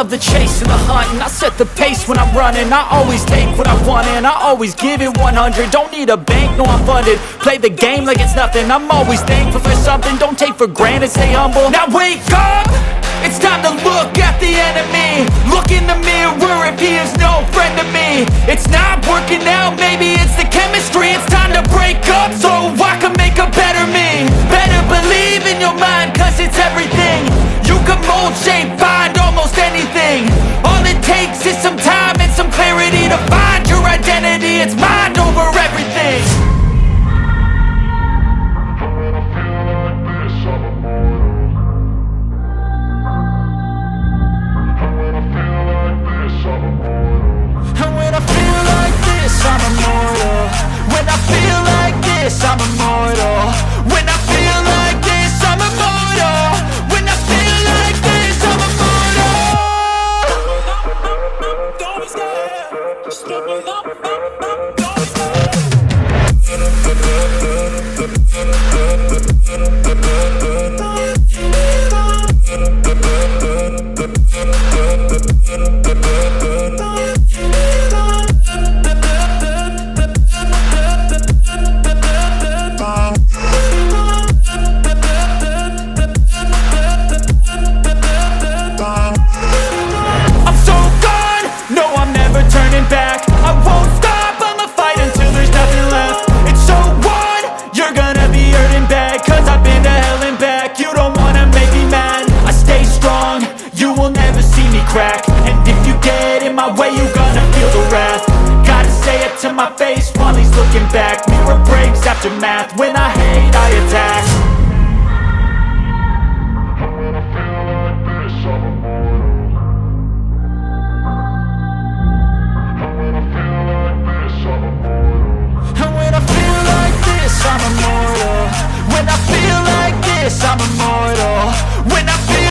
love the chase and the hunt, and I set the pace when I'm running. I always take what I want and I always give it 100. Don't need a bank, no I'm funded. Play the game like it's nothing. I'm always thankful for something. Don't take for granted, stay humble. Now wake up! It's time to look at the enemy. Look in the mirror if he is no friend to me. It's not working out, maybe it's the chemistry. It's time to break up so I can make a better me. Better believe in your mind, cause it's everything. You can mold, shape, find almost anything. All it takes is some time and some clarity to find your identity. It's mind over everything. I'm immortal. When I feel like this, I'm immortal. When I feel like this, I'm immortal. When I feel like this, I'm immortal. Don't be scared. Just step it up. Don't be scared. Back. I won't stop, I'ma fight until there's nothing left. It's so on, you're gonna be hurting bad, cause I've been to hell and back. You don't wanna make me mad, I stay strong, you will never see me crack. And if you get in my way, you're gonna feel the wrath. Gotta say it to my face while he's looking back. Mirror breaks after math, when I hate I attack. I'm immortal. When I feel like this, I'm immortal.